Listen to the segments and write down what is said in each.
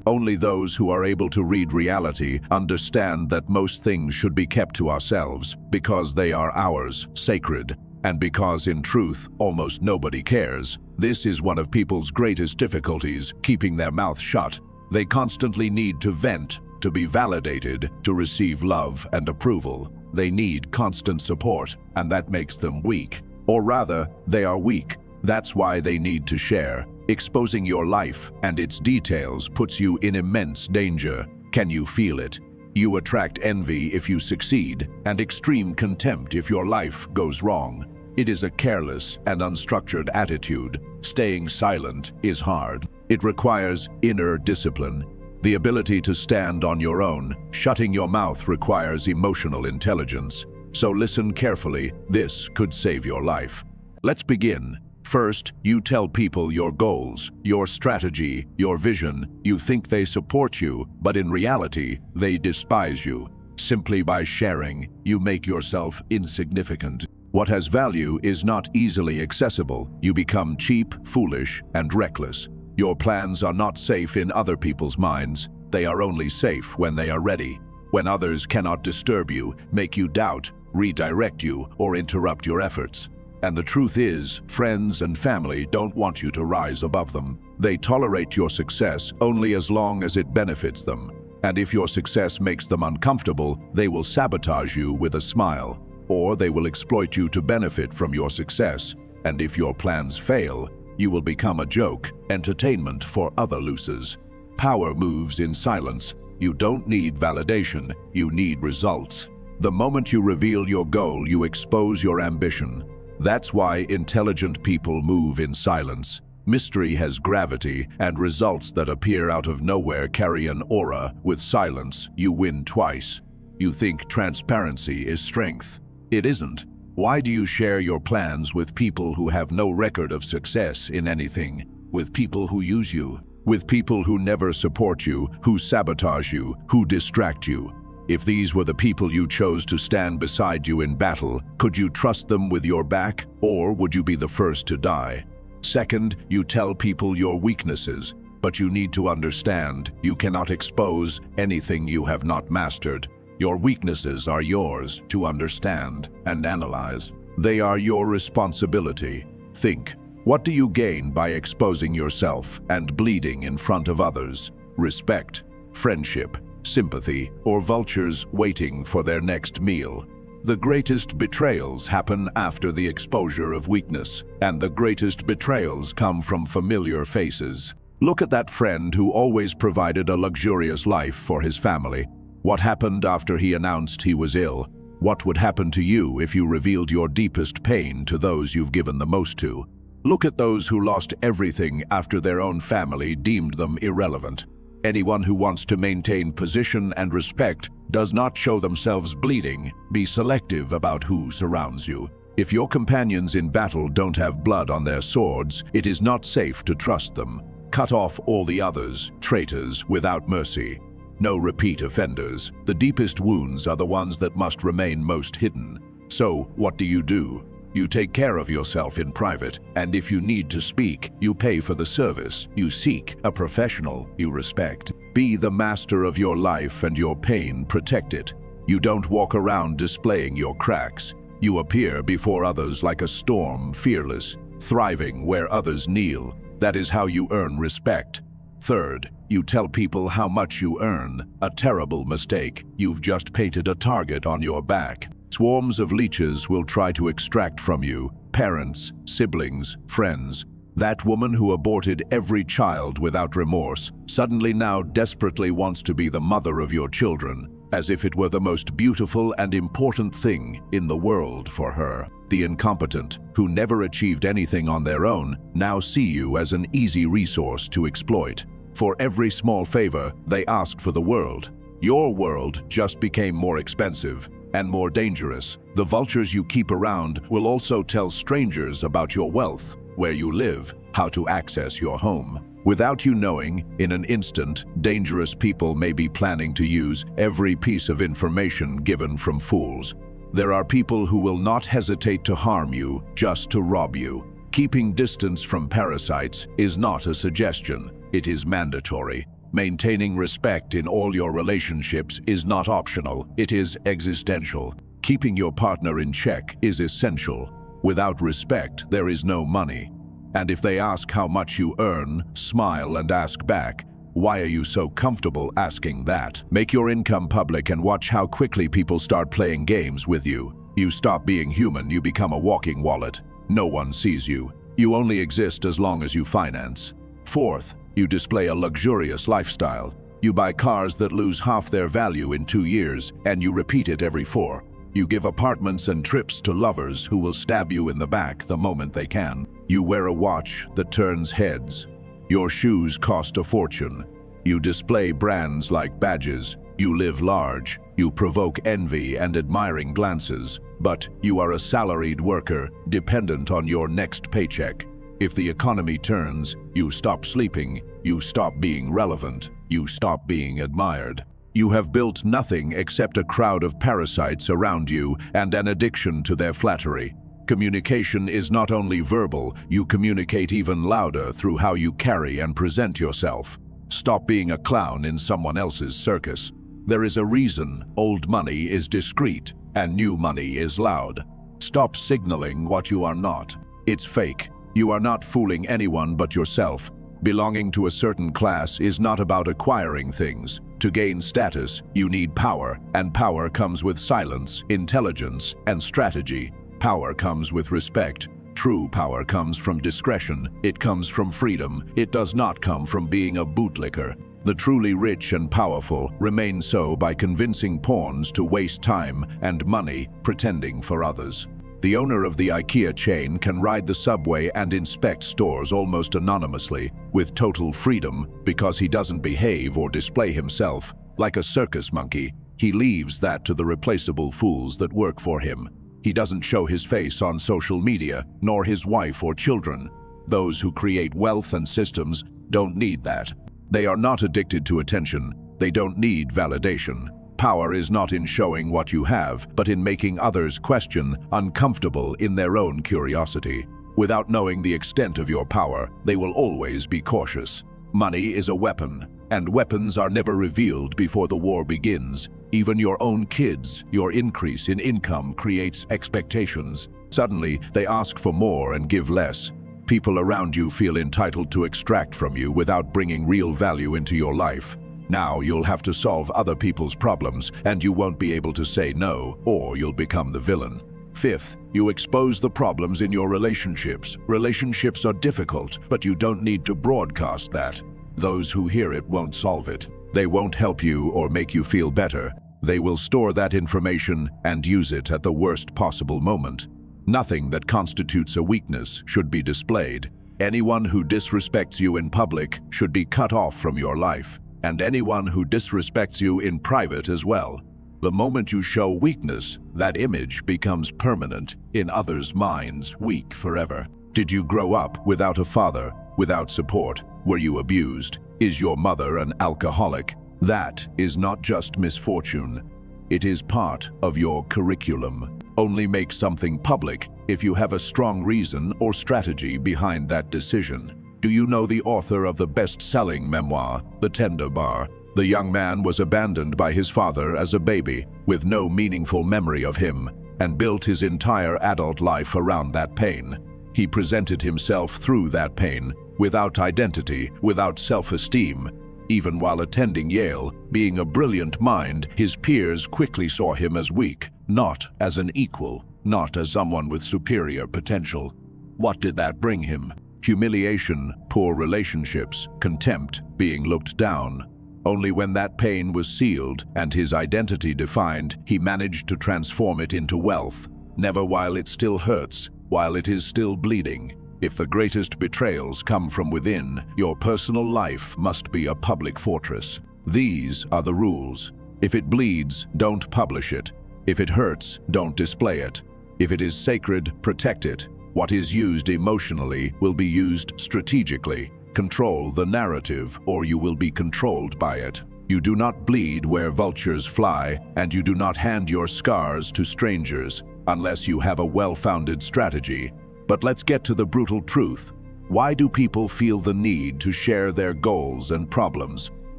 Only those who are able to read reality understand that most things should be kept to ourselves because they are ours, sacred, and because in truth, almost nobody cares. This is one of people's greatest difficulties, keeping their mouth shut. They constantly need to vent, to be validated, to receive love and approval. They need constant support, and that makes them weak. Or rather, they are weak. That's why they need to share. Exposing your life and its details puts you in immense danger. Can you feel it? You attract envy if you succeed, and extreme contempt if your life goes wrong. It is a careless and unstructured attitude. Staying silent is hard. It requires inner discipline, the ability to stand on your own. Shutting your mouth requires emotional intelligence. So listen carefully. This could save your life. Let's begin. First, you tell people your goals, your strategy, your vision. You think they support you, but in reality, they despise you. Simply by sharing, you make yourself insignificant. What has value is not easily accessible. You become cheap, foolish, and reckless. Your plans are not safe in other people's minds. They are only safe when they are ready. When others cannot disturb you, make you doubt, redirect you, or interrupt your efforts. And the truth is, friends and family don't want you to rise above them. They tolerate your success only as long as it benefits them. And if your success makes them uncomfortable, they will sabotage you with a smile. Or they will exploit you to benefit from your success. And if your plans fail, you will become a joke, entertainment for other losers. Power moves in silence. You don't need validation, you need results. The moment you reveal your goal, you expose your ambition. That's why intelligent people move in silence. Mystery has gravity, and results that appear out of nowhere carry an aura. With silence, you win twice. You think transparency is strength. It isn't. Why do you share your plans with people who have no record of success in anything? With people who use you? With people who never support you, who sabotage you, who distract you? If these were the people you chose to stand beside you in battle, could you trust them with your back, or would you be the first to die? Second, you tell people your weaknesses, but you need to understand you cannot expose anything you have not mastered. Your weaknesses are yours to understand and analyze. They are your responsibility. Think, what do you gain by exposing yourself and bleeding in front of others? Respect, friendship, sympathy, or vultures waiting for their next meal. The greatest betrayals happen after the exposure of weakness, and the greatest betrayals come from familiar faces. Look at that friend who always provided a luxurious life for his family. What happened after he announced he was ill? What would happen to you if you revealed your deepest pain to those you've given the most to? Look at those who lost everything after their own family deemed them irrelevant. Anyone who wants to maintain position and respect does not show themselves bleeding. Be selective about who surrounds you. If your companions in battle don't have blood on their swords, it is not safe to trust them. Cut off all the others, traitors, without mercy. No repeat offenders. The deepest wounds are the ones that must remain most hidden. So, what do? You take care of yourself in private, and if you need to speak, you pay for the service. You seek a professional you respect. Be the master of your life and your pain, protect it. You don't walk around displaying your cracks. You appear before others like a storm, fearless, thriving where others kneel. That is how you earn respect. Third, you tell people how much you earn. A terrible mistake. You've just painted a target on your back. Swarms of leeches will try to extract from you parents, siblings, friends. That woman who aborted every child without remorse suddenly now desperately wants to be the mother of your children, as if it were the most beautiful and important thing in the world for her. The incompetent, who never achieved anything on their own, now see you as an easy resource to exploit. For every small favor, they ask for the world. Your world just became more expensive and more dangerous. The vultures you keep around will also tell strangers about your wealth, where you live, how to access your home. Without you knowing, in an instant, dangerous people may be planning to use every piece of information given from fools. There are people who will not hesitate to harm you just to rob you. Keeping distance from parasites is not a suggestion, it is mandatory. Maintaining respect in all your relationships is not optional, it is existential. Keeping your partner in check is essential. Without respect, there is no money. And if they ask how much you earn, smile and ask back, why are you so comfortable asking that? Make your income public and watch how quickly people start playing games with you. You stop being human, you become a walking wallet. No one sees you. You only exist as long as you finance. Fourth, you display a luxurious lifestyle. You buy cars that lose half their value in 2 years, and you repeat it every 4. You give apartments and trips to lovers who will stab you in the back the moment they can. You wear a watch that turns heads. Your shoes cost a fortune. You display brands like badges. You live large. You provoke envy and admiring glances. But you are a salaried worker, dependent on your next paycheck. If the economy turns, you stop sleeping, you stop being relevant, you stop being admired. You have built nothing except a crowd of parasites around you and an addiction to their flattery. Communication is not only verbal, you communicate even louder through how you carry and present yourself. Stop being a clown in someone else's circus. There is a reason old money is discreet and new money is loud. Stop signaling what you are not. It's fake. You are not fooling anyone but yourself. Belonging to a certain class is not about acquiring things. To gain status, you need power, and power comes with silence, intelligence, and strategy. Power comes with respect. True power comes from discretion. It comes from freedom. It does not come from being a bootlicker. The truly rich and powerful remain so by convincing pawns to waste time and money pretending for others. The owner of the IKEA chain can ride the subway and inspect stores almost anonymously, with total freedom, because he doesn't behave or display himself. Like a circus monkey, he leaves that to the replaceable fools that work for him. He doesn't show his face on social media, nor his wife or children. Those who create wealth and systems don't need that. They are not addicted to attention. They don't need validation. Power is not in showing what you have, but in making others question, uncomfortable in their own curiosity. Without knowing the extent of your power, they will always be cautious. Money is a weapon, and weapons are never revealed before the war begins. Even your own kids, your increase in income creates expectations. Suddenly, they ask for more and give less. People around you feel entitled to extract from you without bringing real value into your life. Now you'll have to solve other people's problems, and you won't be able to say no, or you'll become the villain. Fifth, you expose the problems in your relationships. Relationships are difficult, but you don't need to broadcast that. Those who hear it won't solve it. They won't help you or make you feel better. They will store that information and use it at the worst possible moment. Nothing that constitutes a weakness should be displayed. Anyone who disrespects you in public should be cut off from your life. And anyone who disrespects you in private as well. The moment you show weakness, that image becomes permanent in others' minds, weak forever. Did you grow up without a father, without support? Were you abused? Is your mother an alcoholic? That is not just misfortune. It is part of your curriculum. Only make something public if you have a strong reason or strategy behind that decision. Do you know the author of the best-selling memoir, The Tender Bar? The young man was abandoned by his father as a baby, with no meaningful memory of him, and built his entire adult life around that pain. He presented himself through that pain, without identity, without self-esteem. Even while attending Yale, being a brilliant mind, his peers quickly saw him as weak, not as an equal, not as someone with superior potential. What did that bring him? Humiliation, poor relationships, contempt, being looked down. Only when that pain was sealed and his identity defined, he managed to transform it into wealth. Never while it still hurts, while it is still bleeding. If the greatest betrayals come from within, your personal life must be a public fortress. These are the rules. If it bleeds, don't publish it. If it hurts, don't display it. If it is sacred, protect it. What is used emotionally will be used strategically. Control the narrative, or you will be controlled by it. You do not bleed where vultures fly, and you do not hand your scars to strangers, unless you have a well-founded strategy. But let's get to the brutal truth. Why do people feel the need to share their goals and problems?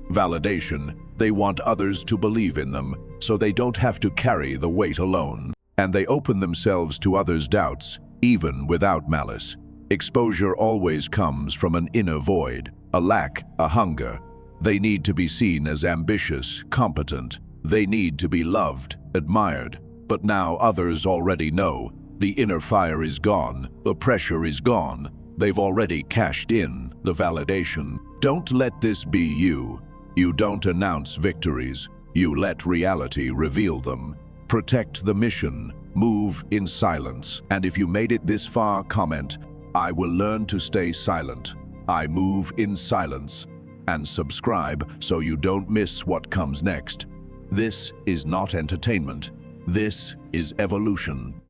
Validation. They want others to believe in them, so they don't have to carry the weight alone. And they open themselves to others' doubts, even without malice. Exposure always comes from an inner void, a lack, a hunger. They need to be seen as ambitious, competent. They need to be loved, admired. But now others already know. The inner fire is gone, the pressure is gone. They've already cashed in the validation. Don't let this be you. You don't announce victories. You let reality reveal them. Protect the mission. Move in silence. And if you made it this far, comment, "I will learn to stay silent. I move in silence." And subscribe so you don't miss what comes next. This is not entertainment. This is evolution.